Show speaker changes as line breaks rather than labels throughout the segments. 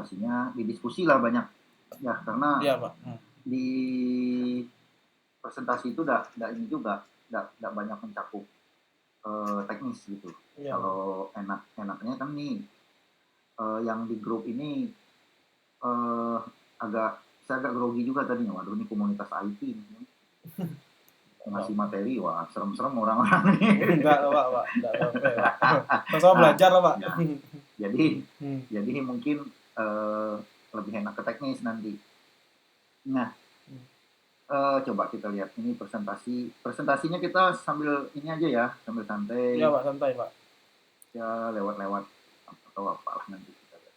Pastinya didiskusi lah banyak ya, karena
Iya Pak.
di presentasi itu ini juga nggak banyak mencakup teknis gitu.
Iya Pak.
Kalau enaknya kan nih yang di grup ini eh, saya agak grogi juga tadinya. Waduh, ini komunitas IT nih. Ngasih materi, wah serem-serem orang-orang ini.
Enggak Pak, enggak apa-apa Pak. Sama belajar lah Pak.
Ya, jadi mungkin lebih enak ke teknis nanti. Nah, coba kita lihat ini presentasinya, kita sambil ini aja ya, sambil santai.
Iya Pak, santai Pak.
Ya lewat atau apalah, nanti kita lihat.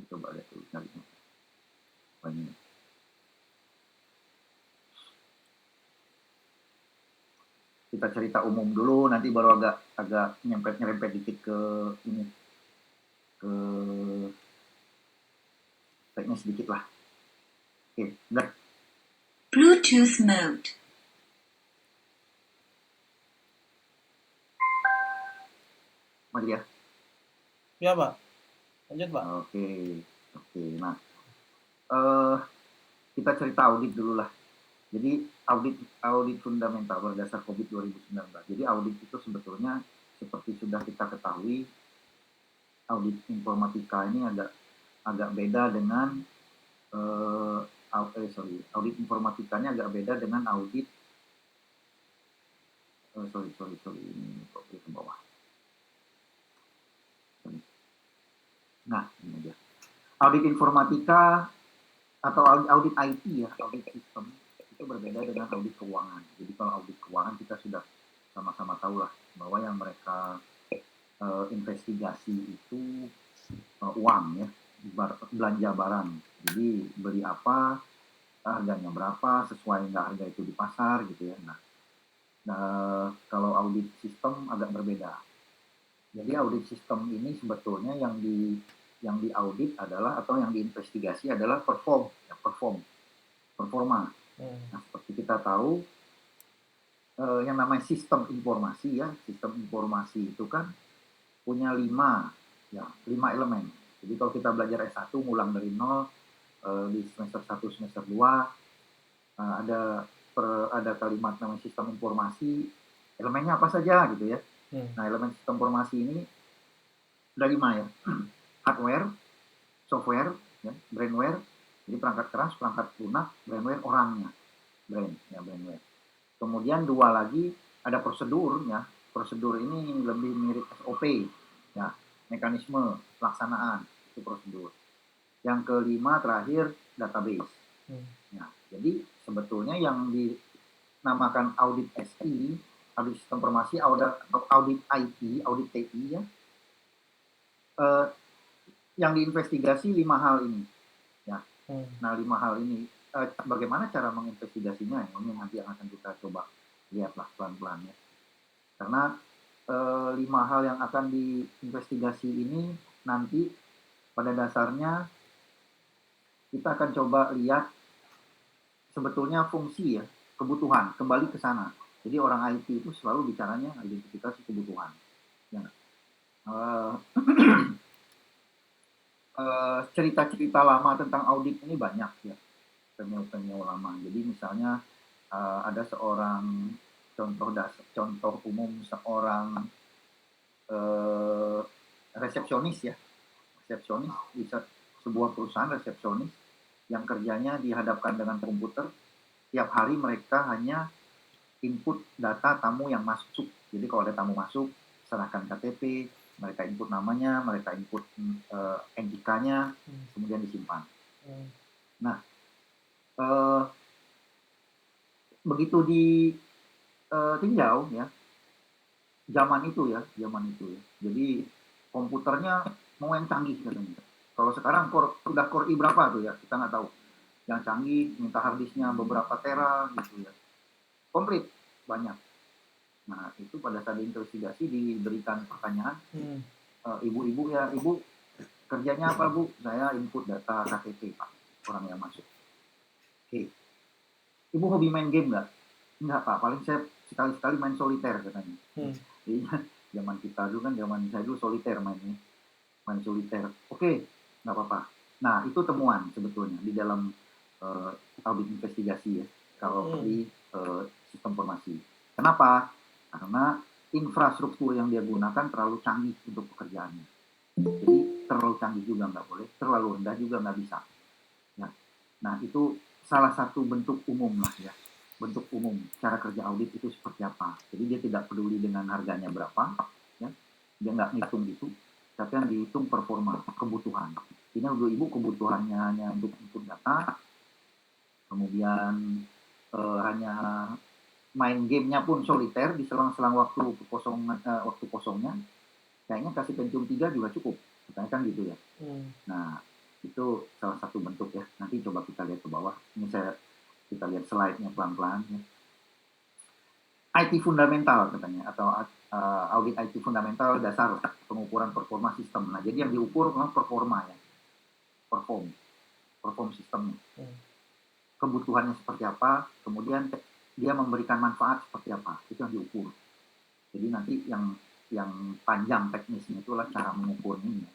Coba lihat dulu cari apa ini. Kita cerita umum dulu, nanti baru agak nyerempet dikit ke ini, ke teknis sedikit lah. Oke, udah.
Bluetooth mode.
Mari ya.
Iya Pak. Lanjut Pak.
Oke. Nah, kita cerita audit dulu lah. Jadi audit fundamental berdasar COVID 2019. Jadi audit itu sebetulnya seperti sudah kita ketahui, audit informatika ini agak beda dengan audit informatikanya agak beda dengan audit ini kok ke bawah. Nah, ini dia. Audit informatika atau audit IT ya, audit sistem itu berbeda dengan audit keuangan. Jadi kalau audit keuangan kita sudah sama-sama tahu lah bahwa yang mereka investigasi itu uang ya, belanja barang. Jadi beli apa, harganya berapa, sesuai nggak harga itu di pasar gitu ya. Nah, kalau audit sistem agak berbeda. Jadi audit sistem ini sebetulnya yang di audit adalah, atau yang diinvestigasi adalah performa. Nah, seperti kita tahu yang namanya sistem informasi ya, sistem informasi itu kan punya 5 elemen. Jadi kalau kita belajar S1 ngulang dari nol di semester 1 semester 2 ada kalimat namanya sistem informasi, elemennya apa saja gitu ya. Nah, elemen sistem informasi ini ada 5 ya. Hardware, software, ya, brainware, jadi perangkat keras, perangkat lunak, brainware orangnya, brainware. Kemudian 2 lagi ada prosedur ya. Prosedur ini lebih mirip SOP ya, mekanisme pelaksanaan, itu prosedur. Yang kelima terakhir database. Nah, jadi sebetulnya yang dinamakan audit SI, audit sistem informasi, audit IT, audit TI ya, yang diinvestigasi 5 hal ini ya. Nah, 5 hal ini bagaimana cara menginvestigasinya, ini nanti yang akan kita coba lihatlah pelan-pelan ya. Karena 5 hal yang akan diinvestigasi ini nanti pada dasarnya kita akan coba lihat sebetulnya fungsi ya, kebutuhan, kembali ke sana. Jadi orang IT itu selalu bicaranya identifikasi kebutuhan. Ya. Cerita-cerita lama tentang audit ini banyak ya, penyu lama. Jadi misalnya ada seorang contoh umum, seorang resepsionis ya, resepsionis di sebuah perusahaan, resepsionis yang kerjanya dihadapkan dengan komputer. Tiap hari mereka hanya input data tamu yang masuk. Jadi kalau ada tamu masuk, serahkan KTP, mereka input namanya, mereka input NIK-nya, kemudian disimpan. Nah, begitu ditinjau ya, zaman itu ya. Jadi komputernya mau yang canggih katanya. Kalau sekarang udah Core i berapa tuh ya, kita nggak tahu. Yang canggih minta harddisknya beberapa tera gitu ya. Komplit banyak. Nah, itu pada saat diinvestigasi diberikan pertanyaan, ibu-ibu ya, ibu kerjanya apa bu? Saya input data KTP pak, orang yang masuk. Oke. Ibu hobi main game nggak? Nggak pak, paling saya sekali-sekali main soliter katanya. Jadi zaman kita dulu kan, zaman saya dulu soliter mainnya. main soliter. Oke, nggak apa-apa. Nah, itu temuan sebetulnya di dalam audit investigasi ya, kalau di sistem informasi. Kenapa? Karena infrastruktur yang dia gunakan terlalu canggih untuk pekerjaannya. Jadi terlalu canggih juga nggak boleh, terlalu rendah juga nggak bisa. Ya. Nah, itu salah satu bentuk umum lah ya. Bentuk umum cara kerja audit itu seperti apa. Jadi dia tidak peduli dengan harganya berapa, ya. Dia nggak ngitung itu, tapi yang dihitung performa, kebutuhan. Ini ibu kebutuhannya hanya untuk input data, kemudian hanya main gamenya pun soliter di selang-selang waktu kosongnya, kayaknya kasih Pentium 3 juga cukup, katanya kan gitu ya. Nah, itu salah satu bentuk ya. Nanti coba kita lihat ke bawah. Ini kita lihat slide-nya pelan-pelan ya. IT fundamental katanya, atau audit IT fundamental dasar pengukuran performa sistem. Nah, jadi yang diukur memang performa ya, perform sistemnya. Kebutuhannya seperti apa, kemudian dia memberikan manfaat seperti apa, itu yang diukur. Jadi nanti yang panjang teknisnya itulah cara mengukurnya.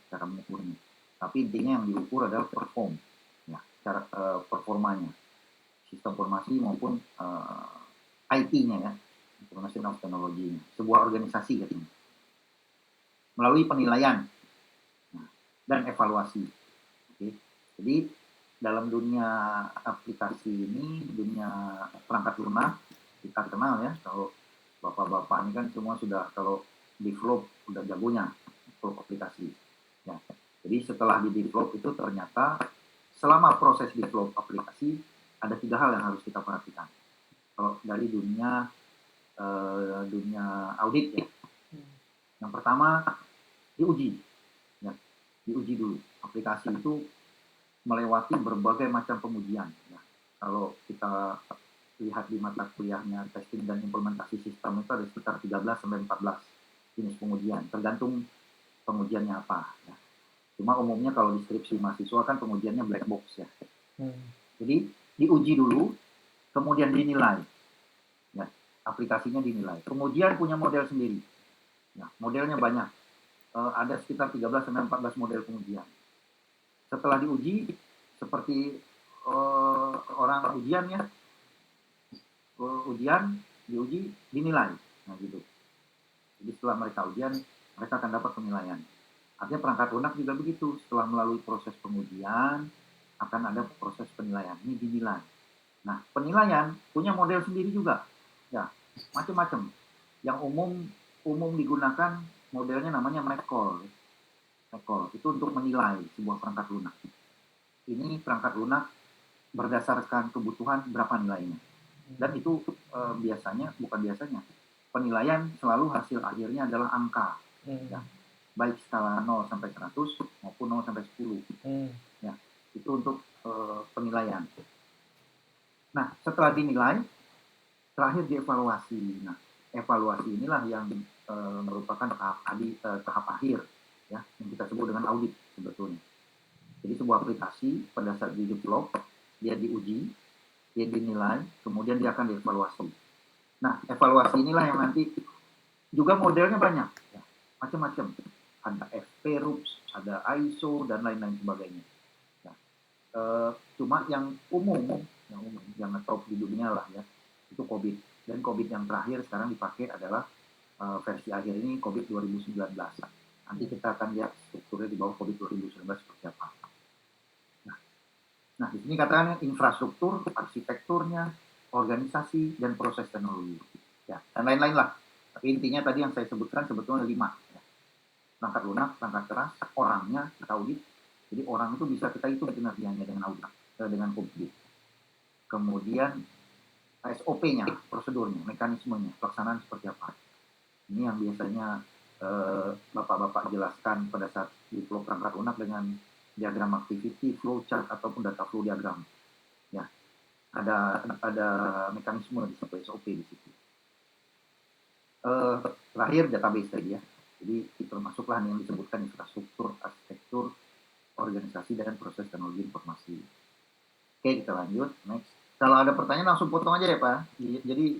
Tapi intinya yang diukur adalah perform, ya, cara performanya, sistem informasi maupun IT-nya ya, information of technology-nya, sebuah organisasi katanya, melalui penilaian dan evaluasi. Oke. Jadi dalam dunia aplikasi ini, dunia perangkat lunak, kita kenal ya, kalau bapak-bapak ini kan semua sudah, kalau develop udah jagonya develop aplikasi ya. Jadi setelah di develop itu ternyata selama proses develop aplikasi ada 3 hal yang harus kita perhatikan. Kalau dari dunia audit ya, yang pertama diuji ya, diuji dulu. Aplikasi itu melewati berbagai macam pengujian ya. Kalau kita lihat di mata kuliahnya testing dan implementasi sistem itu ada sekitar 13 sampai 14 jenis pengujian, tergantung pengujiannya apa ya. Cuma umumnya kalau di skripsi mahasiswa kan pengujiannya black box ya. Jadi diuji dulu, kemudian dinilai ya, aplikasinya dinilai. Pengujian punya model sendiri ya, modelnya banyak, ada sekitar 13 sampai 14 model pengujian. Setelah diuji, seperti orang ujian ya, diuji, dinilai. Nah gitu. Jadi setelah mereka ujian, mereka akan dapat penilaian. Artinya perangkat lunak juga begitu. Setelah melalui proses pengujian, akan ada proses penilaian. Ini dinilai. Nah, penilaian punya model sendiri juga. Ya, macam-macam. Yang umum digunakan modelnya namanya McCall. Itu untuk menilai sebuah perangkat lunak. Ini perangkat lunak berdasarkan kebutuhan berapa nilainya. Dan itu penilaian selalu hasil akhirnya adalah angka. Ya. Baik skala 0 sampai 100 maupun 0 sampai 10. Ya, itu untuk penilaian. Nah, setelah dinilai, terakhir dievaluasi. Nah, evaluasi inilah yang merupakan tahap akhir ya, yang kita sebut dengan audit sebetulnya. Jadi sebuah aplikasi pada saat di develop, dia diuji, dia dinilai, kemudian dia akan dievaluasi. Nah, evaluasi inilah yang nanti juga modelnya banyak, ya, macam-macam. Ada FP RUPS, ada ISO dan lain-lain sebagainya. Ya. Cuma yang umum, yang top di dunia lah ya, itu COVID. Dan COVID yang terakhir sekarang dipakai adalah versi akhir ini COVID 2019. Nanti kita akan lihat strukturnya di bawah COVID 2019 seperti apa. Nah, di sini katakan infrastruktur, arsitekturnya, organisasi, dan proses teknologi. Ya, dan lain-lain lah. Tapi intinya tadi yang saya sebutkan sebetulnya 5. Ya. Perangkat lunak, perangkat keras, orangnya kita audit. Jadi orang itu bisa kita hitung kinerjanya dengan audit, dengan audit. Kemudian SOP-nya, prosedurnya, mekanismenya, pelaksanaan seperti apa. Ini yang biasanya bapak-bapak jelaskan pada saat develop perangkat lunak dengan diagram activity, flow chart, ataupun data flow diagram. Ya, ada mekanisme di situ, SOP di situ. Terakhir database tadi ya. Jadi termasuklah yang disebutkan infrastruktur, arsitektur, organisasi, dan proses teknologi informasi. Oke, kita lanjut. Next. Kalau ada pertanyaan langsung potong aja ya Pak. Jadi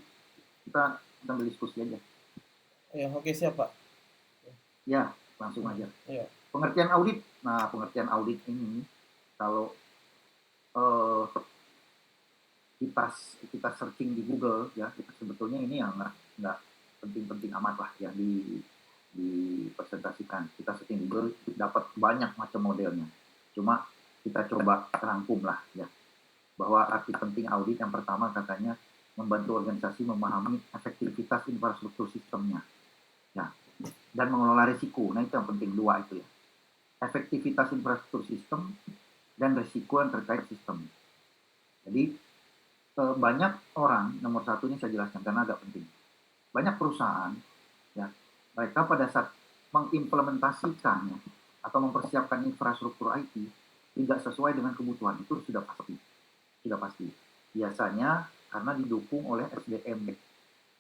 kita sambil diskusi aja.
Ya, oke siap Pak.
Ya, langsung aja.
Ya.
Pengertian audit. Nah, pengertian audit ini kalau eh, kita searching di Google ya, kita sebetulnya ini yang nggak penting-penting amat lah ya dipresentasikan. Kita searching Google dapat banyak macam modelnya. Cuma kita coba rangkum lah ya, bahwa arti penting audit yang pertama katanya membantu organisasi memahami efektivitas infrastruktur sistemnya ya, dan mengelola risiko. Nah, itu yang penting, dua itu ya, efektivitas infrastruktur sistem dan risiko yang terkait sistem. Jadi banyak orang, nomor satu ini saya jelaskan karena agak penting, banyak perusahaan ya, mereka pada saat mengimplementasikan ya, atau mempersiapkan infrastruktur IT tidak sesuai dengan kebutuhan, itu sudah pasti. Biasanya karena didukung oleh SDM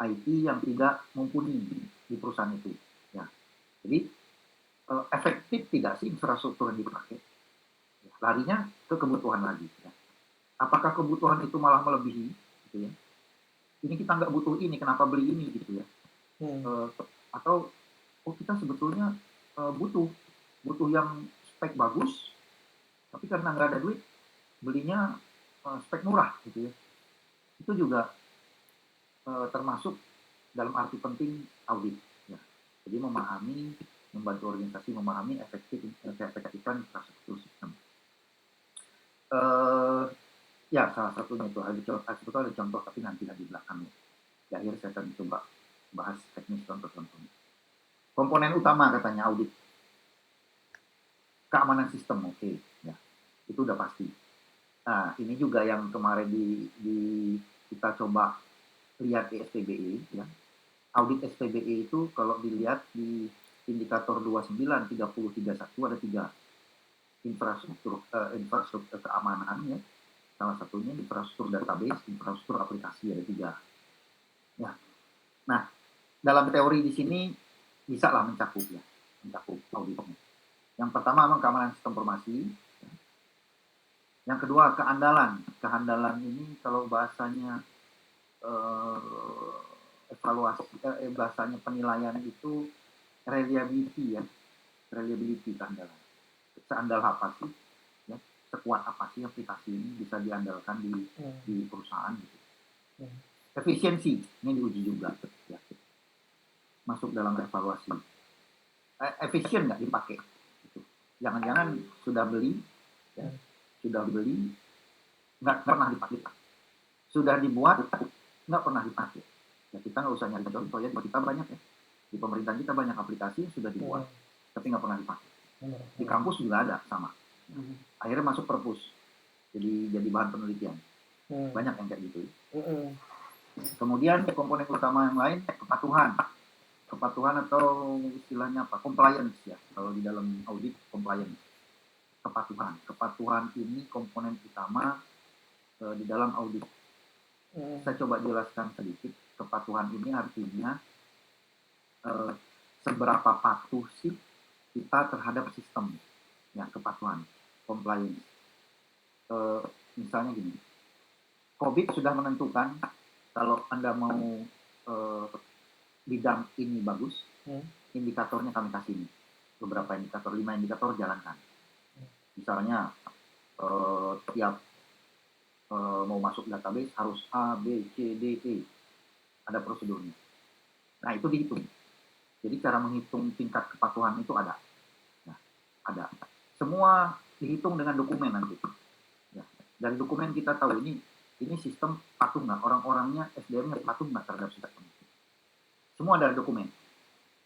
IT yang tidak mumpuni di perusahaan itu ya. Jadi efektif tidak sih infrastruktur yang dipakai? Ya, larinya ke kebutuhan lagi ya. Apakah kebutuhan itu malah melebihi gitu ya? Ini kita nggak butuh ini, kenapa beli ini gitu ya? Atau kita sebetulnya butuh yang spek bagus, tapi karena nggak ada duit belinya spek murah gitu ya. Itu juga termasuk dalam arti penting audit ya. Jadi membantu organisasi memahami efektifan infrastruktur sistem. Ya, salah satunya itu ada contoh, tapi nanti di belakang. Di akhir saya akan coba bahas teknis contoh-contohnya. Komponen utama katanya audit, keamanan sistem, oke ya, itu udah pasti. Nah, ini juga yang kemarin kita coba lihat di SPBE ya. Audit SPBE itu kalau dilihat di indikator 29, 30, 31 ada 3 infrastruktur keamanan ya. Salah satunya infrastruktur database, infrastruktur aplikasi, ada 3. Ya. Nah, dalam teori di sini bisa lah mencakup auditnya. Yang pertama memang keamanan sistem informasi. Yang kedua keandalan. Keandalan ini kalau bahasanya bahasanya penilaian itu reliability ya, reliability keandalan. Seandal apa sih? Ya, sekuat apa sih aplikasi ini bisa diandalkan di perusahaan gitu. Efisiensi ini diuji juga ya. Masuk dalam evaluasi. Efisien nggak dipakai? Gitu. Jangan-jangan sudah beli nggak pernah dipakai. Sudah dibuat nggak pernah dipakai. Ya kita nggak usah nyari contoh ya, kita banyak ya. Di pemerintahan kita banyak aplikasi yang sudah dibuat, tapi nggak pernah dipakai. Di kampus juga ada sama. Akhirnya masuk perpus, jadi bahan penelitian. Banyak yang kayak gitu. Kemudian komponen utama yang lain kepatuhan atau istilahnya apa? Compliance ya. Kalau di dalam audit compliance, kepatuhan ini komponen utama di dalam audit. Saya coba jelaskan sedikit. Kepatuhan ini artinya seberapa patuh sih kita terhadap sistem ya, kepatuhan compliance. Misalnya gini, COVID sudah menentukan kalau Anda mau bidang ini bagus, indikatornya kami kasih ini, beberapa indikator, 5 indikator jalankan. Misalnya tiap mau masuk database harus A, B, C, D, E, ada prosedurnya. Nah itu dihitung. Jadi cara menghitung tingkat kepatuhan itu ada. Nah, ada. Semua dihitung dengan dokumen nanti. Ya. Dari dokumen kita tahu ini sistem patuh nggak, orang-orangnya SDM-nya patuh nggak terhadap sistem. Semua dari dokumen.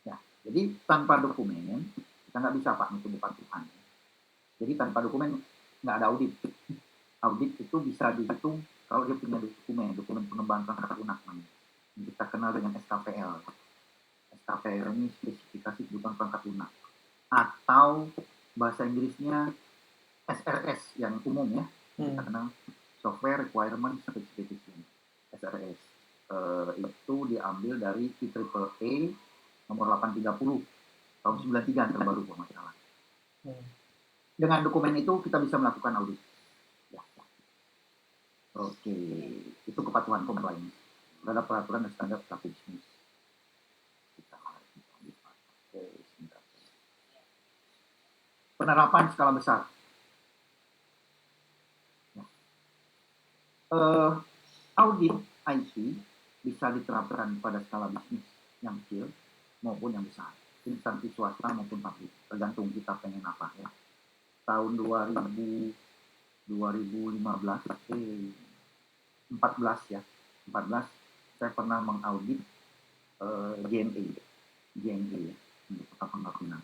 Ya. Jadi tanpa dokumen kita nggak bisa Pak menghitung kepatuhan. Jadi tanpa dokumen nggak ada audit. Audit itu bisa dihitung kalau dia punya dokumen pengembangan perangkat lunak namanya. Kita kenal dengan SKPL. SKPL ini spesifikasi kebutuhan perangkat lunak. Atau bahasa Inggrisnya SRS yang umum ya. Kita kenal Software Requirement Specification. SRS. Itu diambil dari IEEE nomor 830 tahun 93 yang terbaru kalau nggak salah. Dengan dokumen itu kita bisa melakukan audit. Oke, itu kepatuhan compliance terhadap peraturan dan standar perilaku bisnis. penerapan skala besar. Audit IT bisa diterapkan pada skala bisnis yang kecil maupun yang besar, instansi swasta maupun publik, tergantung kita pengen apa ya. Tahun 2015, 14 ya, 14 saya pernah mengaudit JNE ya, untuk Kota Pangkal,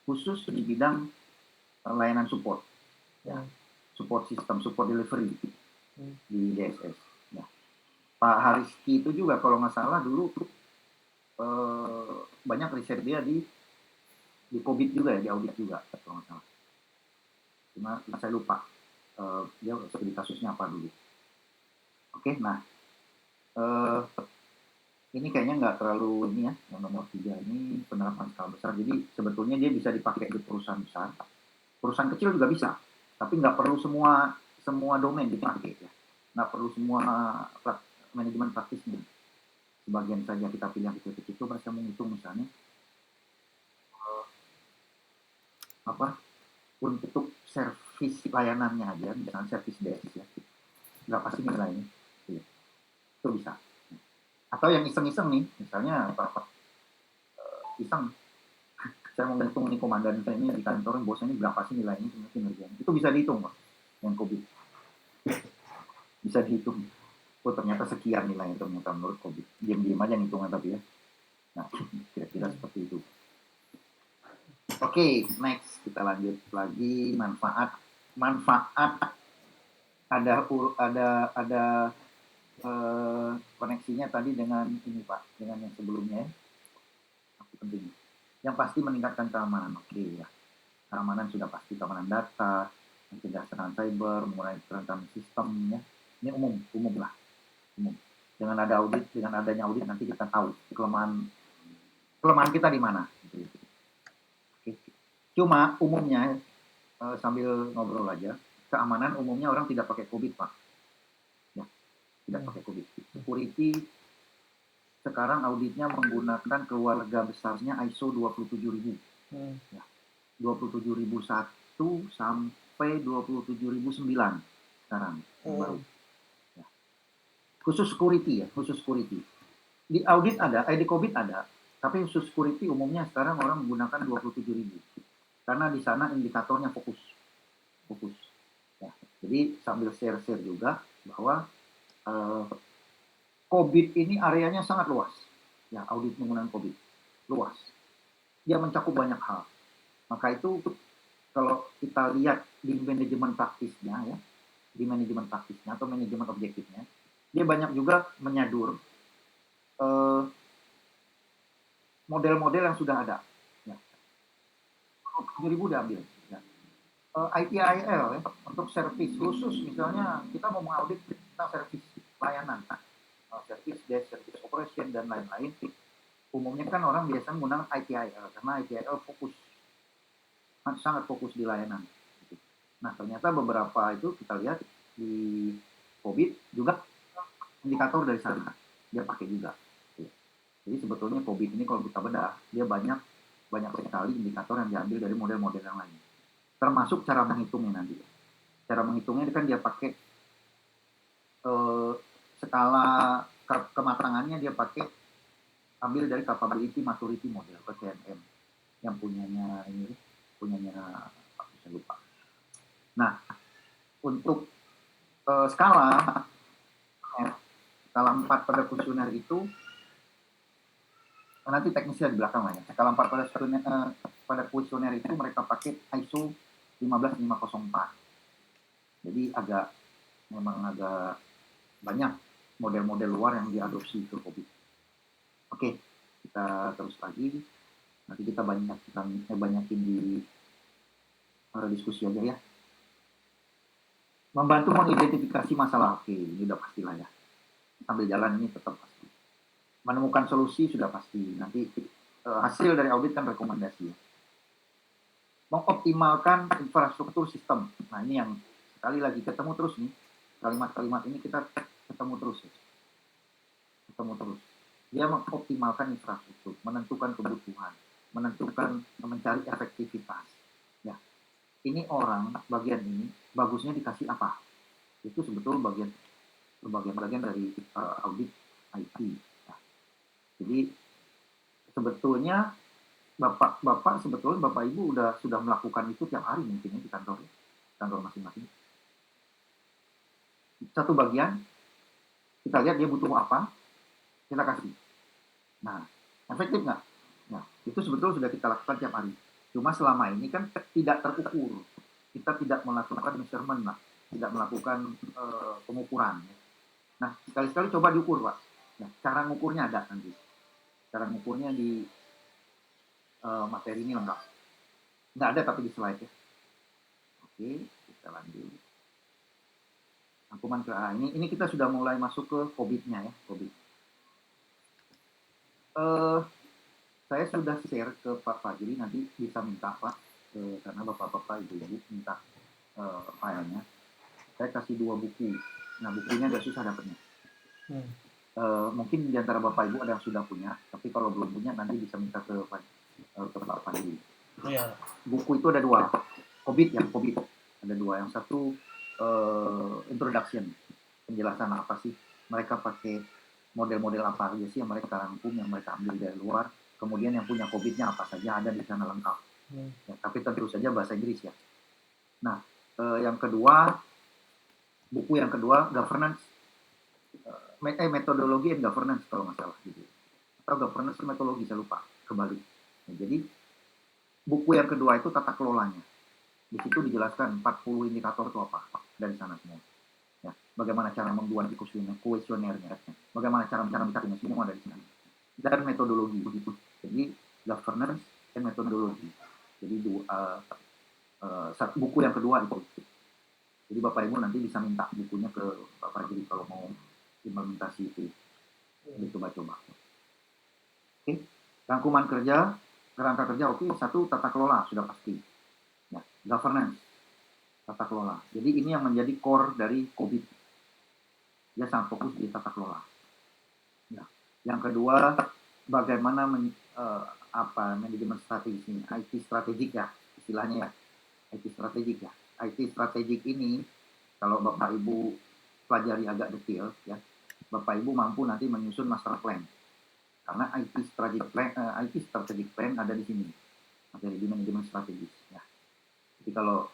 khusus di bidang layanan support, ya, support system, support delivery di DSS. Ya. Pak Hariski itu juga kalau nggak salah dulu banyak riset dia di COVID juga ya, di audit juga kalau nggak salah. Cuma saya lupa dia studi kasusnya apa dulu. Oke, nah ini kayaknya nggak terlalu ini ya, yang nomor 3 ini penerapan skala besar. Jadi sebetulnya dia bisa dipakai di perusahaan besar, perusahaan kecil juga bisa, tapi nggak perlu semua domain dipakai ya, nggak perlu semua manajemen praktisnya. Sebagian saja kita pilih yang kecil-kecil. Coba saya menghitung misalnya untuk servis layanannya aja, misalnya servis desk ya, berapa sih nilainya? Itu bisa. Atau yang iseng-iseng nih, misalnya iseng, saya mau ngitung nih komandan saya ini di kantor, bos ini berapa sih nilainya, kinerjanya. Itu bisa dihitung, Pak, yang COVID. Bisa dihitung. Oh, ternyata sekian nilainya ternyata menurut COVID. Diam-diam aja ngitungnya tapi ya. Nah, kira-kira seperti itu. Oke, next kita lanjut lagi manfaat. Ada koneksinya tadi dengan ini Pak, dengan yang sebelumnya. Penting. Yang pasti meningkatkan keamanan. Oke ya. Keamanan sudah pasti, keamanan data, mencegah serangan cyber, mengurangi kerentanan sistem ya. Ini umum lah. Dengan adanya audit nanti kita tahu kelemahan kita di mana. Oke. Cuma umumnya sambil ngobrol aja, keamanan umumnya orang tidak pakai COVID Pak. Ya, tidak pakai COVID. Security sekarang auditnya menggunakan keluarga besarnya ISO 27000. Ya, 27001 sampai 27009 sekarang baru. Ya. Khusus security ya, khusus security. Di audit ada, di COVID ada, tapi khusus security umumnya sekarang orang menggunakan 27000. Karena di sana indikatornya fokus. Ya. Jadi sambil share juga bahwa COVID ini areanya sangat luas. Ya, audit menggunakan COVID luas. Dia mencakup banyak hal. Maka itu kalau kita lihat di manajemen praktisnya ya, di manajemen praktisnya atau manajemen objektifnya, dia banyak juga menyadur model-model yang sudah ada. Ya. 7.000 diambil. Ya. ITIL ya, untuk servis khusus misalnya kita mau mengaudit tentang servis layanan, servis desk, servis operation dan lain-lain. Umumnya kan orang biasa menggunakan ITIL karena ITIL sangat fokus di layanan. Nah ternyata beberapa itu kita lihat di COVID juga indikator dari sana dia pakai juga. Jadi sebetulnya COVID ini kalau kita bedah dia banyak sekali indikator yang diambil dari model-model yang lain. Termasuk cara menghitungnya nanti. Cara menghitungnya kan dia pakai skala kematangannya dia pakai ambil dari capability maturity model CMM yang punyanya saya lupa. Nah untuk skala 4 pada kuesioner itu nanti teknisnya di belakang lah ya. Skala 4 pada kuesioner itu mereka pakai ISO 15504. Jadi memang agak banyak model-model luar yang diadopsi ke COVID. Oke, kita terus lagi. Nanti kita banyakin di diskusi aja ya. Membantu mengidentifikasi masalah. Oke, ini udah pastilah ya. Sambil jalan ini tetap pasti. Menemukan solusi sudah pasti. Nanti hasil dari audit kan rekomendasi ya. Mengoptimalkan infrastruktur sistem. Nah ini yang sekali lagi ketemu terus nih. Kalimat-kalimat ini kita ketemu terus ya. Dia mengoptimalkan infrastruktur, menentukan kebutuhan, mencari efektivitas. Ya. ini orang bagian ini bagusnya dikasih apa. Itu sebetulnya bagian dari audit IT. Nah, jadi sebetulnya Bapak Ibu sudah melakukan itu tiap hari mungkin ya di kantor masing-masing. Satu bagian kita lihat dia butuh apa, kita kasih. Nah, efektif nggak? Nah, itu sebetulnya sudah kita lakukan tiap hari. Cuma selama ini kan tidak terukur. Kita tidak melakukan measurement lah, tidak melakukan pengukuran. Nah, sekali-sekali coba diukur, Pak. Nah, cara ngukurnya ada nanti. Cara ngukurnya di materi ini lengkap. Nggak ada tapi di slide ya. Oke, kita lanjut. Rangkuman ini kita sudah mulai masuk ke COVID-nya ya, COVID. Saya sudah share ke Pak Fajri, nanti bisa minta Pak, karena Bapak-Bapak Ibu-Ibu minta filenya. Saya kasih 2 buku. Nah, bukunya agak susah dapatnya. Mungkin di antara Bapak Ibu ada yang sudah punya, tapi kalau belum punya nanti bisa minta ke Pak Fajri.
Iya.
Buku itu ada 2, COVID. Ada 2. Yang satu introduction, penjelasan apa sih mereka pakai model-model apa aja sih yang mereka rangkum, yang mereka ambil dari luar. Kemudian yang punya COVID-nya apa saja ada di sana lengkap. Ya, tapi tentu saja bahasa Inggris ya. Nah, buku yang kedua governance, metodologi and governance kalau nggak salah gitu. Atau governance metodologi, saya lupa, kebalik. Nah, jadi buku yang kedua itu tata kelolanya. Di situ dijelaskan 40 indikator itu apa dari sana semua. Ya, bagaimana cara membuat kuesionernya, bagaimana cara mencarinya, semua dari sana. Dan metodologi begitu. Jadi governance dan metodologi. Jadi buku yang kedua itu. Jadi Bapak Ibu nanti bisa minta bukunya ke Pak Fajri kalau mau implementasi itu. Coba-coba. Oke, rangkuman kerangka kerja oke. Satu, tata kelola sudah pasti. Ya, governance, tata kelola. Jadi ini yang menjadi core dari COVID. Dia sangat fokus di tata kelola. Ya. Yang kedua, bagaimana manajemen strategis, IT strategik ya istilahnya ya, IT strategik ya. IT strategik ini kalau Bapak Ibu pelajari agak detail ya, Bapak Ibu mampu nanti menyusun master plan. Karena IT strategic plan ada di sini, materi di manajemen strategis ya. Jadi kalau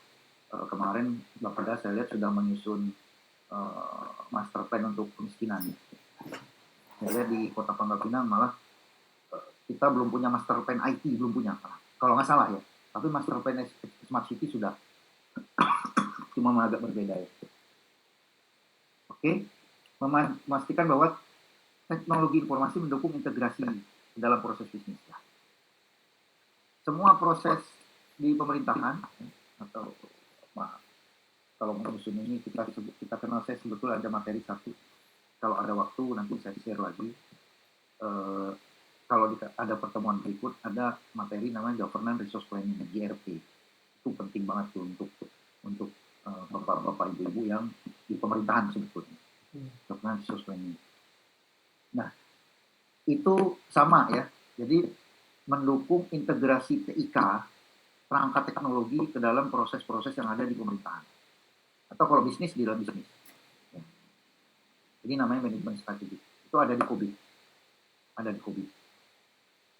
kemarin Bapak Das saya lihat sudah menyusun master plan untuk kemiskinan. Saya lihat di Kota Pangkal Pinang malah kita belum punya master plan IT, belum punya. Kalau nggak salah ya. Tapi master plan Smart City sudah. Cuma agak berbeda ya. Oke. Memastikan bahwa teknologi informasi mendukung integrasi dalam proses bisnis. Semua proses di pemerintahan atau kalau menyusun ini kita kenal, saya sebetulnya ada materi satu. Kalau ada waktu nanti saya share lagi. Kalau ada pertemuan berikut ada materi namanya Governance Resource Planning (GRP). Itu penting banget tuh untuk bapak-bapak ibu-ibu yang di pemerintahan sebetulnya. Governance Resource Planning. Nah, itu sama ya. Jadi mendukung integrasi TIK, perangkat teknologi ke dalam proses-proses yang ada di pemerintahan. Atau kalau bisnis di dalam bisnis. Ya. Ini namanya manajemen strategi. Itu ada di COVID.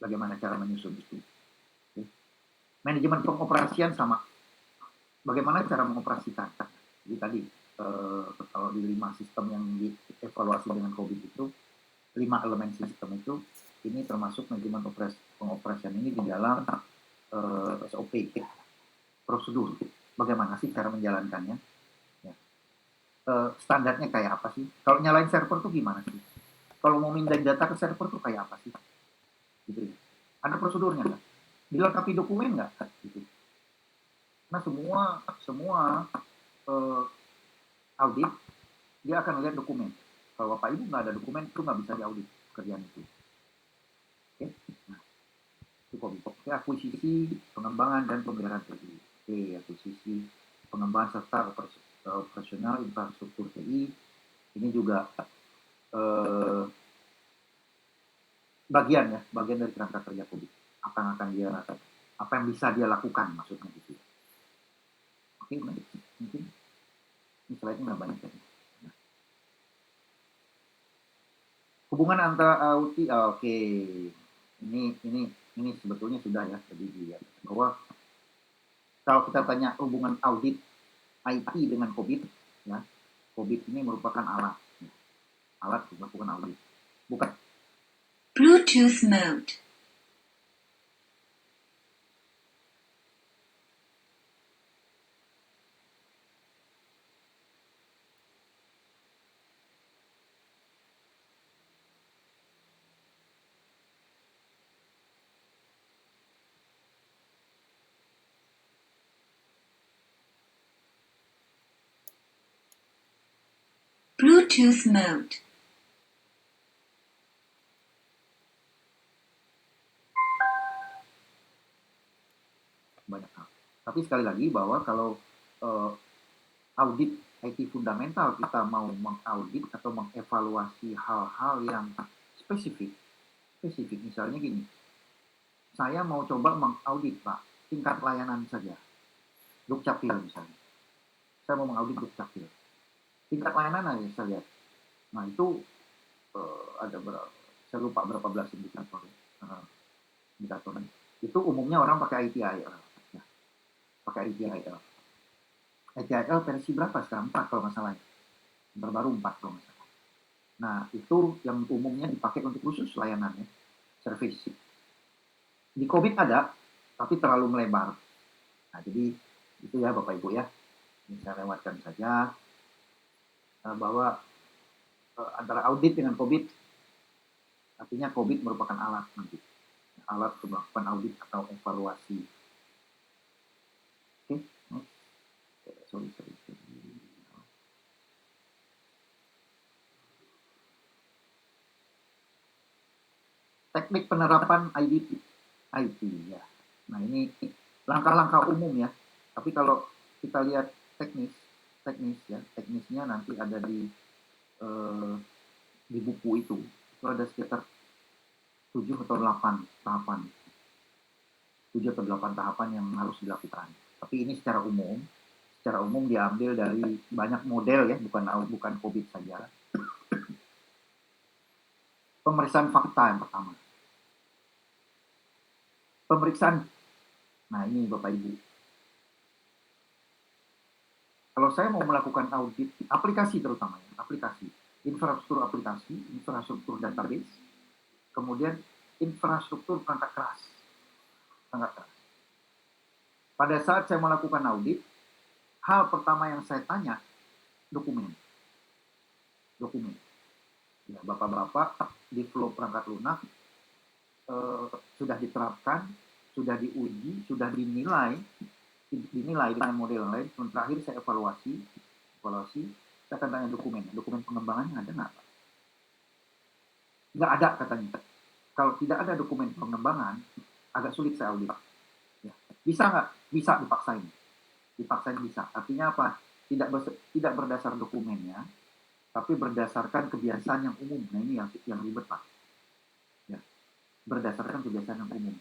Bagaimana cara menyusun itu. Okay. Manajemen pengoperasian sama. Bagaimana cara mengoperasikan. Jadi tadi kalau di 5 sistem yang dievaluasi dengan COVID itu, 5 elemen sistem itu, ini termasuk manajemen pengoperasian ini di dalam SOP, prosedur. Bagaimana sih cara menjalankannya? Ya. Standarnya kayak apa sih? Kalau nyalain server tuh gimana sih? Kalau mau mindahin data ke server tuh kayak apa sih? Gitu. Ada prosedurnya nggak? Dilengkapi dokumen nggak? Gitu. Nah semua audit dia akan lihat dokumen. Kalau Bapak Ibu nggak ada dokumen itu nggak bisa diaudit pekerjaan itu. Oke, nah itu COVID. Oke, akuisisi, pengembangan dan pemeliharaan TI. Oke, akuisisi, pengembangan serta operasional infrastruktur TI. Ini juga bagian dari kerangka kerja COVID. Apa yang bisa dia lakukan maksudnya gitu. Oke, baik. Mungkin ini slide-nya nggak banyak ya. Nah, hubungan antara audit, oke. Ini sebetulnya sudah ya tadi dilihat bahwa kalau kita tanya hubungan audit IT dengan COVID, ya, COVID ini merupakan alat, ya, alat untuk melakukan audit, bukan.
Bluetooth mode. Bluetooth mode.
Banyak hal. Tapi sekali lagi bahwa kalau audit IT fundamental kita mau mengaudit atau mengevaluasi hal-hal yang spesifik, misalnya gini, saya mau coba mengaudit Pak tingkat layanan saja, Dukcapil misalnya, saya mau mengaudit Dukcapil, tingkat layanan aja saya lihat. Nah itu ada berapa, saya lupa berapa belas indikator, indikatornya. Itu umumnya orang pakai ITIL, ya, pakai ITIL. ITIL versi berapa sekarang? 4 kalau nggak salah ya. Terbaru 4 kalau nggak salah. Nah, itu yang umumnya dipakai untuk khusus layanannya, service. Di COVID ada, tapi terlalu melebar. Nah, jadi itu ya Bapak Ibu ya. Ini saya lewatkan saja bahwa antara audit dengan COVID, artinya COVID merupakan alat nanti. Alat untuk melakukan audit atau evaluasi. Oke, next. Sorry. Teknik penerapan IT ya. Nah ini langkah-langkah umum ya. Tapi kalau kita lihat teknisnya nanti ada di buku itu ada sekitar 7 atau 8 tahapan. 7 atau 8 tahapan yang harus dilakukan. Tapi ini secara umum diambil dari banyak model ya, bukan COVID saja. Pemeriksaan fakta yang pertama. Nah ini Bapak Ibu. Kalau saya mau melakukan audit aplikasi terutama ya, infrastruktur aplikasi, infrastruktur database, kemudian infrastruktur perangkat keras. Pada saat saya melakukan audit, hal pertama yang saya tanya, dokumen. Ya, Bapak-bapak di flow perangkat lunak sudah diterapkan, sudah diuji, sudah dinilai dengan model lain. Terakhir saya evaluasi, saya akan tanya dokumen pengembangannya ada nggak? Nggak ada katanya. Kalau tidak ada dokumen pengembangan, agak sulit saya audit. Ya. Bisa nggak? Bisa dipaksain bisa. Artinya apa? Tidak berdasar dokumennya, tapi berdasarkan kebiasaan yang umum. Nah ini yang ribet Pak. Ya. Berdasarkan kebiasaan yang umum.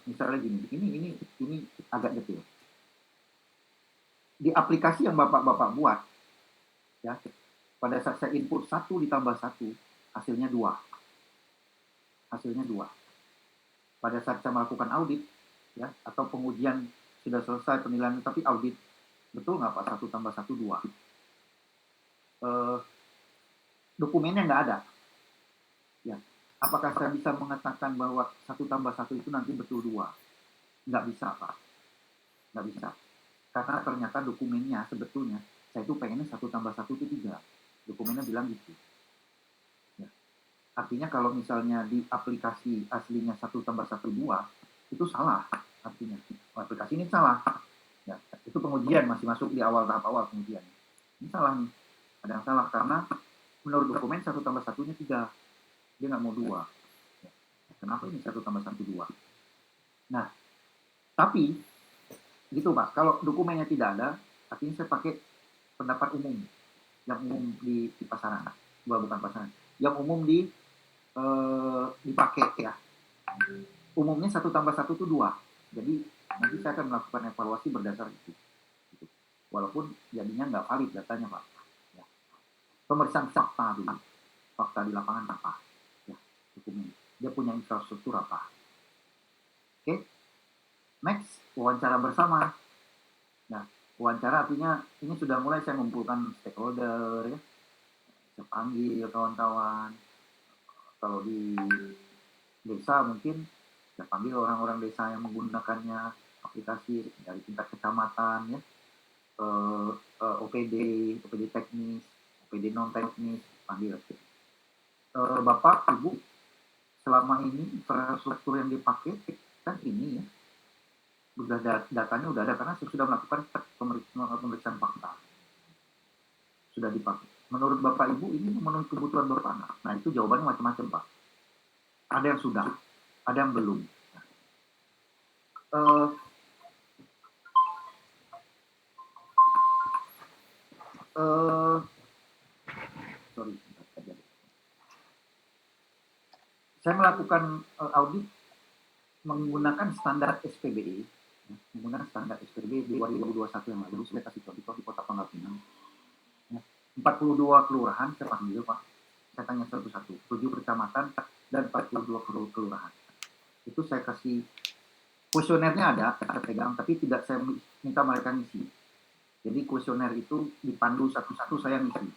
Misalnya gini, ini agak detail. Di aplikasi yang bapak buat, ya, pada saat saya input 1 ditambah 1, hasilnya 2. Pada saat saya melakukan audit, ya, atau pengujian sudah selesai penilaian, tapi audit, betul nggak Pak 1 tambah 1, 2? Dokumennya nggak ada. Ya. Apakah saya bisa mengatakan bahwa 1 tambah 1 itu nanti betul 2? Nggak bisa Pak. Nggak bisa. Karena ternyata dokumennya sebetulnya, saya itu pengennya 1 tambah 1 itu 3. Dokumennya bilang gitu. Ya. Artinya kalau misalnya di aplikasi aslinya 1 tambah 1, 2, itu salah artinya. Aplikasi ini salah. Ya, itu pengujian, masih masuk di tahap awal pengujian. Ini salah nih. Ada yang salah karena menurut dokumen 1 tambah 1-nya 3. Dia nggak mau 2. Ya. Kenapa ini 1 tambah 1, 2? Nah, tapi gitu Pak, kalau dokumennya tidak ada, artinya saya pakai pendapat umum. Yang umum di pasaran. Bukan pasaran. Yang umum dipakai ya. Umumnya 1 tambah 1 itu 2. Jadi nanti saya akan melakukan evaluasi berdasar itu. walaupun jadinya nggak valid datanya Pak. Ya. Pemeriksaan fakta dulu, fakta di lapangan apa, ya, dokumen. Dia punya infrastruktur apa. Oke, next wawancara bersama. Nah, wawancara artinya ini sudah mulai saya mengumpulkan stakeholder, ya, saya panggil kawan-kawan. Kalau di desa mungkin saya panggil orang-orang desa yang menggunakannya aplikasi dari tingkat kecamatan, ya, OPD, OPD teknis, OPD non teknis, panggil. Bapak, Ibu, selama ini infrastruktur yang dipakai kan ini ya, udah datanya udah ada karena saya sudah melakukan pemeriksaan fakta, sudah dipakai. Menurut Bapak Ibu ini memenuhi kebutuhan Bapak? Nah itu jawabannya macam-macam Pak. Ada yang sudah, ada yang belum. Sorry, saya melakukan audit menggunakan standar SPBE, menggunakan standar SPBE 2021 yang lalu. Saya kasih contoh di Kota Pangkal Pinang. 42 kelurahan saya panggil Pak. Saya tanya satu-satu, 7 kecamatan dan 42 kelurahan. Itu saya kasih kuesionernya ada, saya pegang, tapi tidak saya minta mereka ngisi. Jadi kuesioner itu dipandu satu-satu saya ngisi.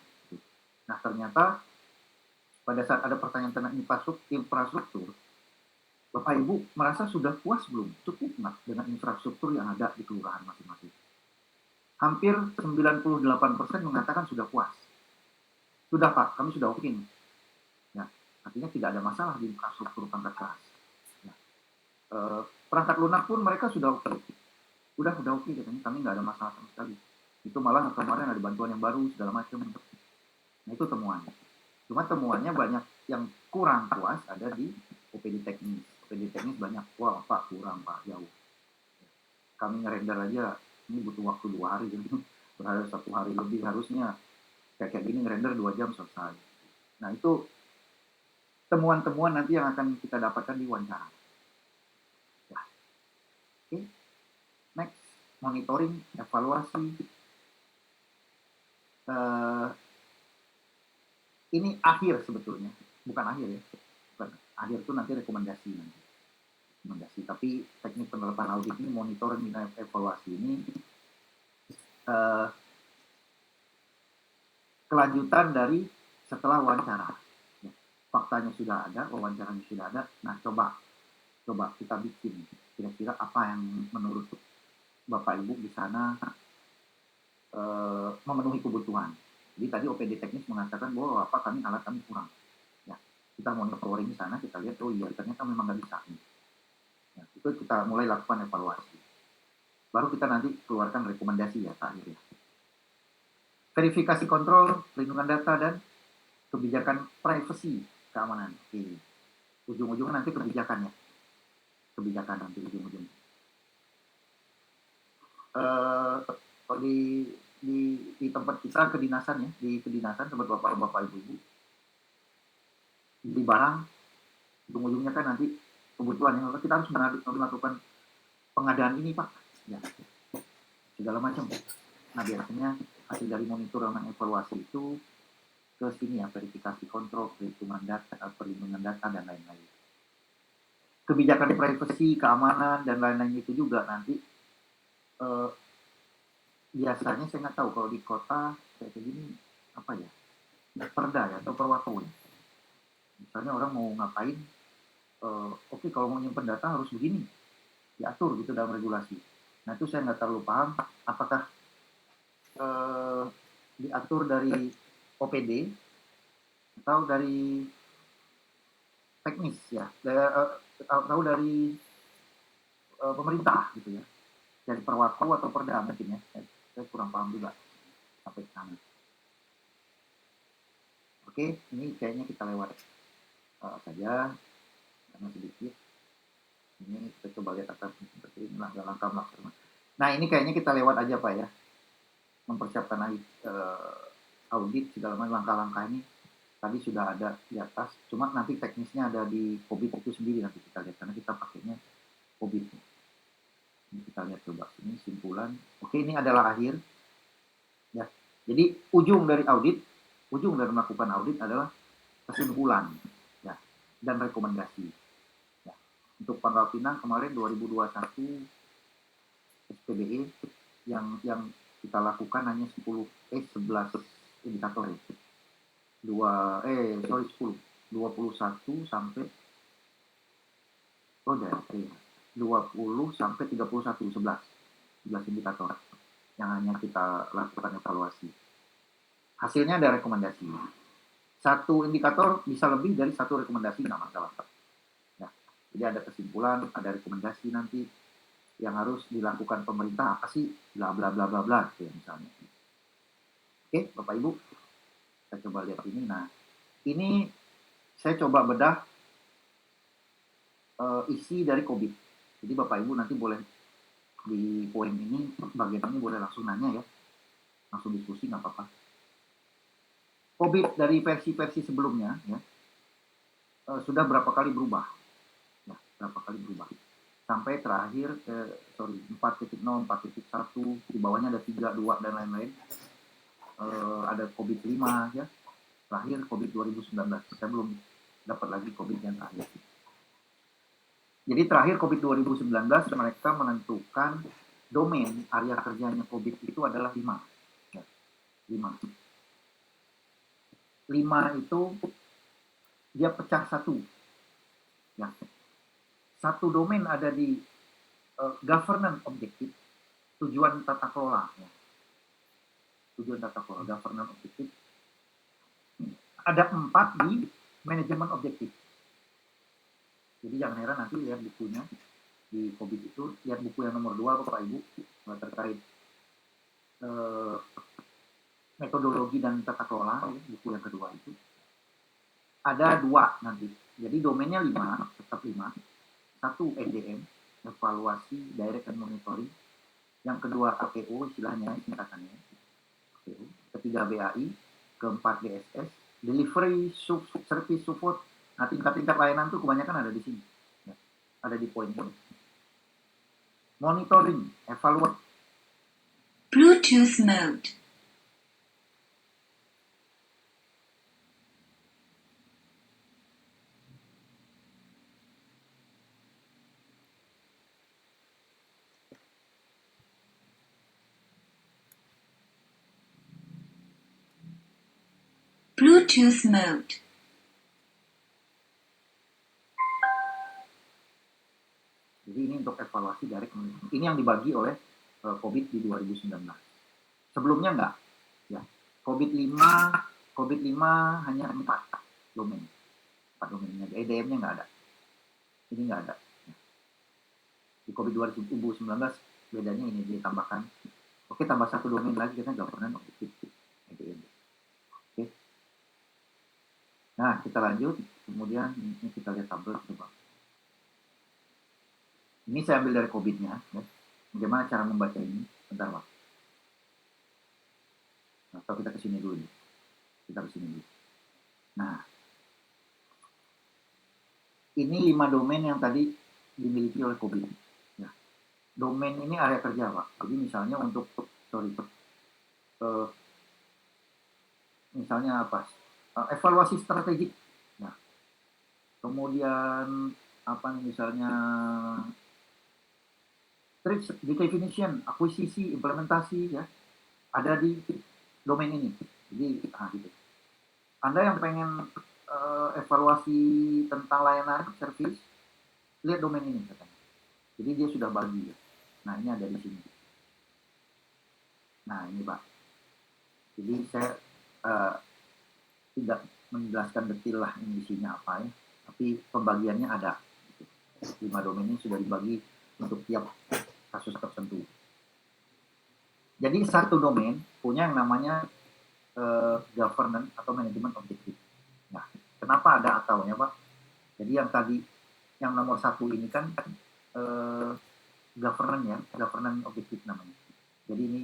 Nah ternyata pada saat ada pertanyaan tentang infrastruktur, Bapak Ibu merasa sudah puas belum? Cukup nggak dengan infrastruktur yang ada di kelurahan masing-masing? Hampir 98% mengatakan sudah puas. Sudah Pak, kami sudah oke. Ya, artinya tidak ada masalah di infrastruktur perangkat keras. Ya. Perangkat lunak pun mereka sudah oke. Udah oke katanya, kami nggak ada masalah sama sekali. Itu malah kemarin ada bantuan yang baru segala macam. Nah itu temuannya. Cuma temuannya banyak yang kurang puas ada di OPD teknis. OPD teknis banyak, wah Pak kurang Pak, jauh. Kami ngerender aja ini butuh waktu 2 hari, jadi berharap 1 hari lebih, harusnya kayak gini ngerender 2 jam selesai. Nah itu temuan-temuan nanti yang akan kita dapatkan di wawancara. Ya. Oke, next, monitoring, evaluasi. Ini akhir sebetulnya, bukan akhir ya, bukan akhir itu nanti rekomendasi nanti. Tapi teknik penerapan audit ini, monitoring dan evaluasi ini kelanjutan dari setelah wawancara. Ya, faktanya sudah ada, wawancaranya sudah ada. Nah coba kita bikin kira-kira apa yang menurut Bapak Ibu di sana memenuhi kebutuhan. Jadi tadi OPD teknis mengatakan bahwa kami alat kami kurang. Ya, kita monitoring di sana, kita lihat oh iya ternyata memang nggak bisa. Ya, itu kita mulai lakukan evaluasi. Baru kita nanti keluarkan rekomendasi ya terakhir ya. Verifikasi kontrol, perlindungan data dan kebijakan privacy, keamanan. Oke. Ujung-ujungnya nanti kebijakan ya. Kebijakan nanti ujung-ujungnya. Kalau di tempat kita kedinasan ya, di kedinasan tempat bapak ibu di barang, ujung-ujungnya kan nanti kebutuhan yang kita harus melakukan pengadaan ini Pak, ya segala macam. Nah biasanya hasil dari monitor dan evaluasi itu ke sini ya, verifikasi kontrol, perlindungan data dan lain-lain. Kebijakan privacy, keamanan dan lain-lain itu juga nanti biasanya saya nggak tahu kalau di kota kayak gini apa ya, perda ya atau perwako ya. Misalnya orang mau ngapain, oke, kalau mau nyimpen data harus begini, diatur gitu dalam regulasi. Nah itu saya nggak terlalu paham apakah diatur dari OPD atau dari teknis ya, atau dari pemerintah gitu ya, dari perwako atau perda mungkin ya. Saya kurang paham juga sampai ke sana. Oke, ini kayaknya kita lewat saja karena sedikit. Ini kita coba lihat akan seperti inilah langkah melaksanakan. Nah ini kayaknya kita lewat aja Pak ya, mempersiapkan audit segala macam langkah-langkah ini tadi sudah ada di atas. Cuma nanti teknisnya ada di COVID itu sendiri nanti kita lihat karena kita pakainya COVID. Ini kita lihat coba ini simpulan. Oke, ini adalah akhir. Ya, jadi ujung dari melakukan audit adalah kesimpulan, ya, dan rekomendasi. Ya. Untuk Pangkal Pinang kemarin 2021 SPBE yang kita lakukan hanya 11 indikator ya. 10 21 sampai 20 sampai 31 11 indikator yang hanya kita lakukan evaluasi. Hasilnya ada rekomendasi. Satu indikator bisa lebih dari satu rekomendasi, nggak masalah. Ya, jadi ada kesimpulan, ada rekomendasi nanti yang harus dilakukan pemerintah apa sih, bla bla bla bla bla, gitu ya, misalnya. Oke, Bapak Ibu, kita coba lihat ini. Nah, ini saya coba bedah isi dari COVID. Jadi Bapak Ibu nanti boleh di poin ini, bagian ini boleh langsung nanya ya, langsung diskusi nggak apa-apa. COVID dari versi-versi sebelumnya ya, sudah berapa kali berubah, ya, berapa kali berubah, sampai terakhir 4.0, 4.1, di bawahnya ada 3, 2 dan lain-lain. Ada COVID 5 ya, terakhir COVID 2019. Saya belum dapat lagi COVID yang terakhir. Jadi terakhir COVID 2019 mereka menentukan domain area kerjanya COVID itu adalah 5. Ya, 5 itu dia pecah satu. Ya. Satu domain ada di governance objektif, tujuan tata kelola. Ya. Tujuan tata kelola, governance objektif. Ada 4 di manajemen objektif. Jadi jangan heran nanti lihat bukunya di COVID itu, lihat buku yang nomor 2 Bapak Ibu terkait metodologi dan tata kelola, ya, buku yang kedua itu. Ada 2 nanti. Jadi domainnya 5, tetap 5. 1 EDM, evaluasi, direct and monitoring. Yang kedua APO, istilahnya, singkatannya. APO. Ketiga BAI, keempat DSS, delivery, service, support. Nah, tingkat-tingkat layanan itu kebanyakan ada di sini. Ya, ada di poin ini. Monitoring, evaluate.
Bluetooth mode. Bluetooth mode.
Jadi ini untuk evaluasi dari ini yang dibagi oleh COVID di 2019. Sebelumnya enggak. Ya. COVID 5 hanya 4 domain. 4 domainnya. EDM-nya enggak ada. Ini enggak ada. Di COVID 2019 bedanya ini ditambahkan. Oke, tambah 1 domain lagi kita governance objektif EDM. Oke. Nah, kita lanjut. Kemudian ini kita lihat tabel coba. Ini saya ambil dari COVID-nya. Ya. Bagaimana cara membaca ini? Bentar, Pak. Atau kita kesini dulu nih. Kita kesini dulu. Nah, ini 5 domain yang tadi dimiliki oleh COVID. Ya. Domain ini area kerja, Pak. Jadi misalnya untuk, misalnya apa? Evaluasi strategik. Nah, kemudian apa nih misalnya tricks, definition, akuisisi, implementasi ya, ada di domain ini. Jadi gitu. Anda yang pengen evaluasi tentang layanan service, lihat domain ini katanya. Jadi dia sudah bagi. Ya. Nah, ini ada di sini. Nah, ini Pak. Jadi saya tidak menjelaskan detail lah ini isinya apa ya, tapi pembagiannya ada. 5 domain ini sudah dibagi untuk tiap kasus tertentu. Jadi satu domain punya yang namanya governance atau manajemen objektif. Nah, kenapa ada ataunya Pak? Jadi yang tadi, yang nomor 1 ini kan governance ya, governance objektif namanya. Jadi ini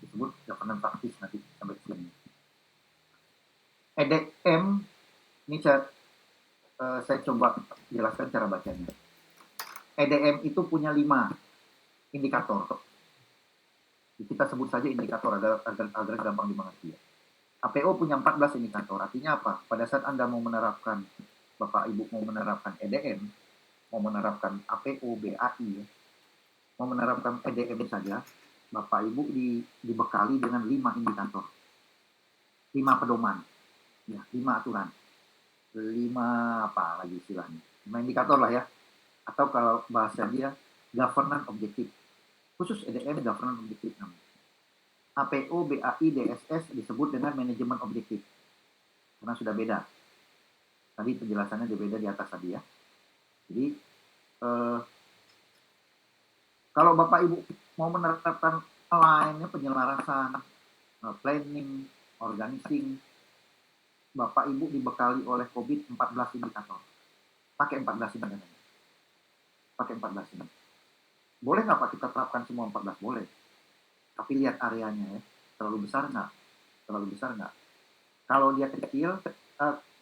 disebut governance praktis nanti sampai sini. EDM ini saya coba jelaskan cara bacanya. EDM itu punya 5 indikator. Kita sebut saja indikator agar gampang dimengerti ya. APO punya 14 indikator. Artinya apa? Pada saat Anda mau menerapkan, Bapak Ibu mau menerapkan EDM, mau menerapkan APO, BAI, ya, mau menerapkan EDM saja, Bapak Ibu dibekali dengan 5 indikator, 5 pedoman, ya, 5 aturan, 5 apa lagi istilahnya, 5 indikator lah ya, atau kalau bahasa dia governance objektif, khusus EDM governance objektif namanya. APO, BAI, DSS disebut dengan manajemen objektif, karena sudah beda. Tadi penjelasannya berbeda di atas tadi ya. Jadi kalau Bapak Ibu mau menerapkan lainnya penyelarasan, planning, organizing, Bapak Ibu dibekali oleh COVID 14 indikator. Pakai 14 ini. Pakai 14 ini. Boleh nggak Pak kita terapkan semua 14? Boleh. Tapi lihat areanya ya. Terlalu besar nggak? Terlalu besar nggak? Kalau dia kecil,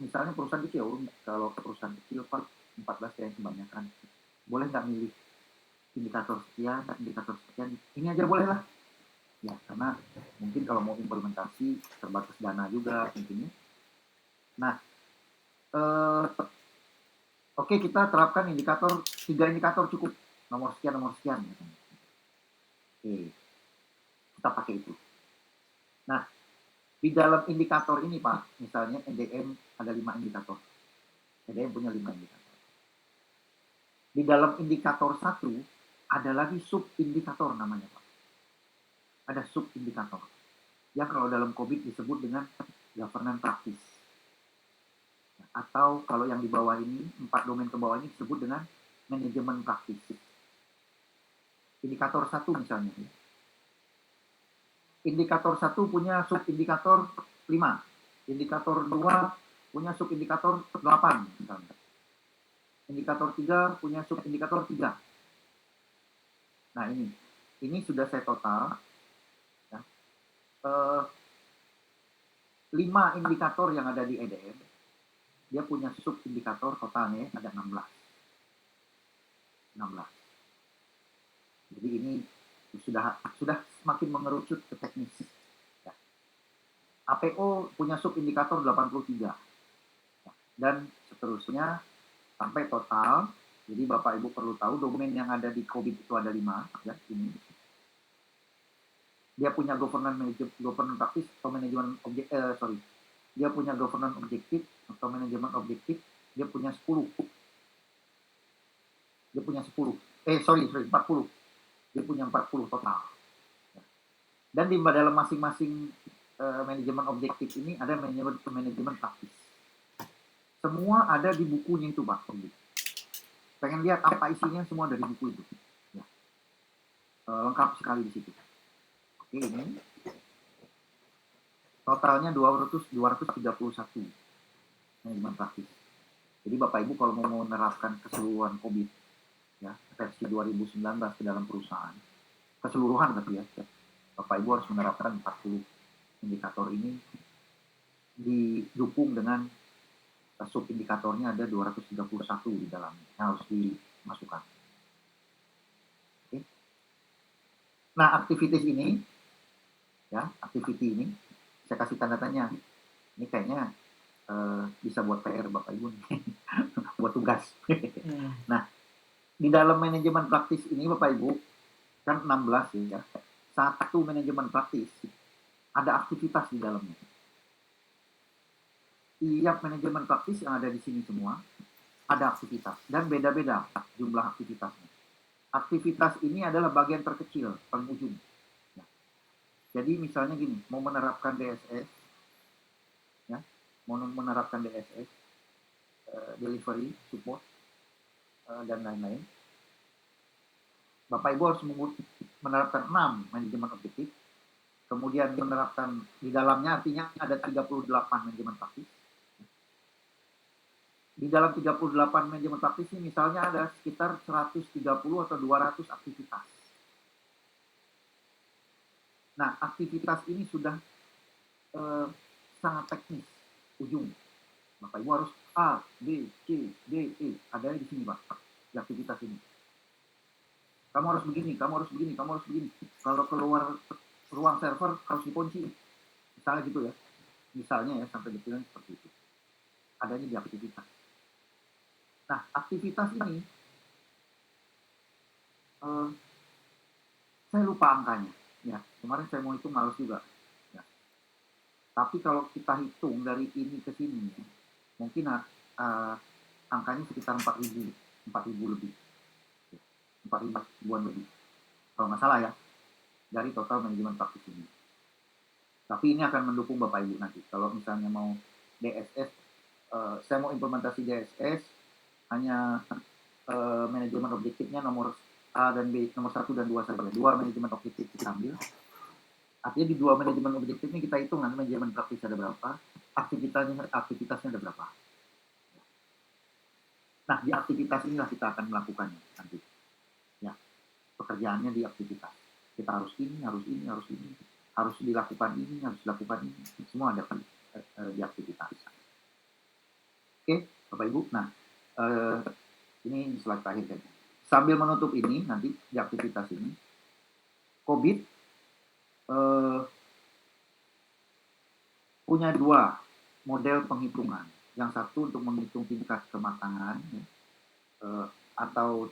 misalnya perusahaan kecil, kalau perusahaan kecil Pak 14 yang kebanyakan. Boleh nggak milih indikator sekian, ini aja boleh lah. Ya, karena mungkin kalau mau implementasi terbatas dana juga mungkin. Nah, oke, kita terapkan indikator, 3 indikator cukup, nomor sekian. Oke, kita pakai itu. Nah, di dalam indikator ini Pak, misalnya EDM ada 5 indikator. EDM punya 5 indikator. Di dalam indikator 1 ada lagi sub-indikator namanya Pak. Ada sub-indikator. Yang kalau dalam COVID disebut dengan governance practice. Atau kalau yang di bawah ini, 4 domain ke bawah ini disebut dengan manajemen practice. Indikator 1 misalnya. Indikator 1 punya sub-indikator 5. Indikator 2 punya sub-indikator 8 misalnya. Indikator 3 punya sub-indikator 3. Nah ini sudah saya total. Ya. 5 indikator yang ada di EDM, dia punya sub-indikator totalnya ada 16. Jadi ini sudah semakin mengerucut ke teknis. Ya. APO punya sub-indikator 83. Ya. Dan seterusnya sampai total. Jadi Bapak Ibu perlu tahu domain yang ada di COVID itu ada 5. Ya, ini. Dia punya governance practice atau manajemen dia punya governance objektif atau manajemen objektif, dia punya 10. Dia punya 40. Dia punya 40 total. Dan di dalam masing-masing manajemen objektif ini ada manajemen praktis. Semua ada di bukunya itu Pak. Pengen lihat apa isinya, semua ada di buku itu. Ya. Lengkap sekali di situ. Oke, ini totalnya 231 manajemen praktis. Jadi Bapak Ibu kalau mau menerapkan keseluruhan COVID ya, versi 2019 ke dalam perusahaan, keseluruhan tapi ya, Bapak Ibu harus menerapkan 40 indikator ini, didukung dengan sub-indikatornya ada 231 di dalamnya yang harus dimasukkan. Oke. Nah, activity ini saya kasih tanda tanya. Ini kayaknya bisa buat PR Bapak Ibu nih. Buat tugas. Nah, di dalam manajemen praktis ini Bapak Ibu kan 16 ya. Satu manajemen praktis ada aktivitas di dalamnya. Tiap manajemen praktis yang ada di sini semua ada aktivitas dan beda-beda jumlah aktivitasnya. Aktivitas ini adalah bagian terkecil, paling ujung. Nah, jadi misalnya gini, mau menerapkan DSS, ya, delivery, support, dan lain-lain. Bapak Ibu harus menerapkan 6 manajemen objektif, kemudian menerapkan di dalamnya artinya ada 38 manajemen praktis. Di dalam 38 manajemen praktis ini misalnya ada sekitar 130 atau 200 aktivitas. Nah, aktivitas ini sudah sangat teknis, ujung. Bapak Ibu harus A, B, C, D, E. Ada di sini Pak, di aktivitas ini. Kamu harus begini. Kalau keluar ruang server harus dikunci. Misalnya gitu ya. Misalnya ya, sampai detailnya seperti itu. Adanya di aktivitas. Nah, aktivitas ini, saya lupa angkanya. Ya, kemarin saya mau hitung males juga. Ya. Tapi kalau kita hitung dari ini ke sini, mungkin angkanya sekitar 4.000 lebih. 4.000-an lebih. Kalau nggak salah ya, dari total manajemen praktis ini. Tapi ini akan mendukung Bapak Ibu nanti. Kalau misalnya mau DSS, saya mau implementasi DSS, hanya manajemen objektifnya nomor A dan B, nomor 1 dan 2 saja. 2 manajemen objektif kita ambil. Artinya di 2 manajemen objektif ini kita hitung nanti manajemen praktis ada berapa, aktivitasnya ada berapa. Nah, di aktivitas inilah kita akan melakukannya nanti. Ya, pekerjaannya di aktivitas. Kita harus ini, harus ini, harus ini. Harus dilakukan ini, harus dilakukan ini. Semua ada di aktivitas. Oke, Bapak Ibu. Nah, ini slide terakhir kayaknya. Sambil menutup ini, nanti di aktivitas ini, COVID punya 2 model penghitungan. Yang satu untuk menghitung tingkat kematangan, atau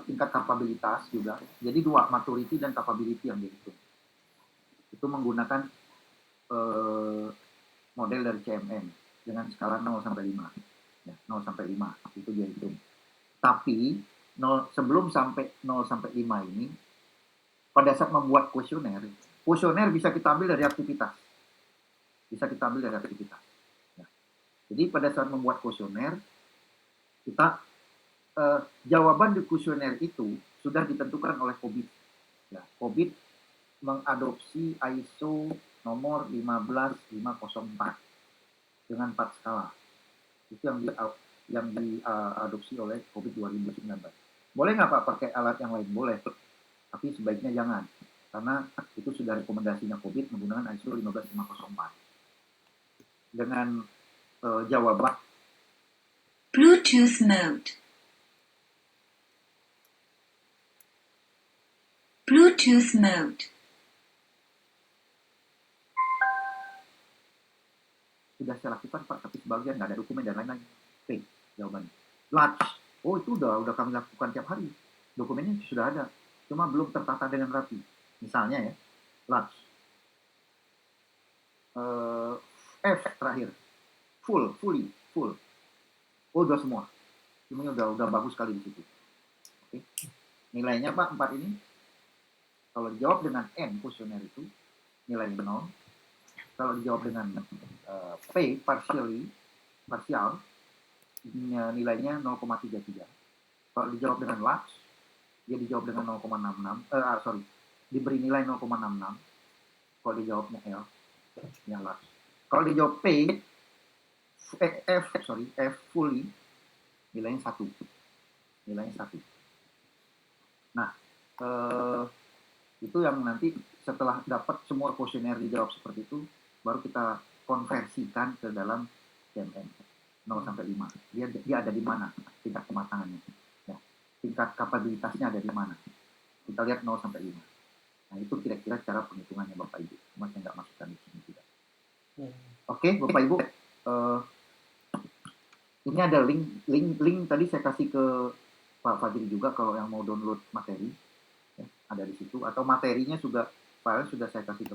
tingkat kapabilitas juga. Jadi 2, maturity dan capability yang dihitung. Itu menggunakan model dari CMM dengan skala 0 sampai 5. Ya, 0 sampai 5 itu dia hitung. Tapi sebelum sampai 0 sampai 5 ini, pada saat membuat kuesioner bisa kita ambil dari aktivitas. Bisa kita ambil dari aktivitas. Ya. Jadi pada saat membuat kuesioner, kita jawaban di kuesioner itu sudah ditentukan oleh COVID. Ya, COVID mengadopsi ISO nomor 15504 dengan 4 skala. Itu yang diadopsi oleh COVID 2019. Boleh nggak Pak pakai alat yang lain? Boleh. Tapi sebaiknya jangan. Karena itu sudah rekomendasinya COVID menggunakan ISO 15504. Dengan jawaban
Bluetooth mode. Bluetooth mode.
sudah saya lakukan Pak, tapi sebagian nggak ada dokumen dan lain-lain. Oke, jawabannya. Large. Oh itu udah kami lakukan tiap hari. Dokumennya sudah ada, cuma belum tertata dengan rapi. Misalnya ya, large. F terakhir, fully. Oh udah semua. Ini udah bagus sekali di situ. Oke. Nilainya Pak 4 ini, kalau dijawab dengan N kuesioner itu nilainya 0. Kalau dijawab dengan P partial, nilainya 0,33. Kalau dijawab dengan large, dia dijawab dengan 0,66. Diberi nilai 0,66. Kalau dijawabnya L, yang large. Kalau dijawab F fully, nilainya 1. Nah, itu yang nanti setelah dapat semua kuesioner dijawab seperti itu, baru kita konversikan ke dalam CMM 0 sampai 5. Dia ada di mana tingkat kematangannya. Ya, tingkat kapabilitasnya ada di mana. Kita lihat 0 sampai 5. Nah, itu kira-kira cara penghitungannya Bapak Ibu. Cuma saya nggak masukkan di sini juga. Oke, Bapak Ibu. Ini ada link tadi saya kasih ke Pak Fadri juga kalau yang mau download materi. Ya, ada di situ. Atau materinya file sudah saya kasih ke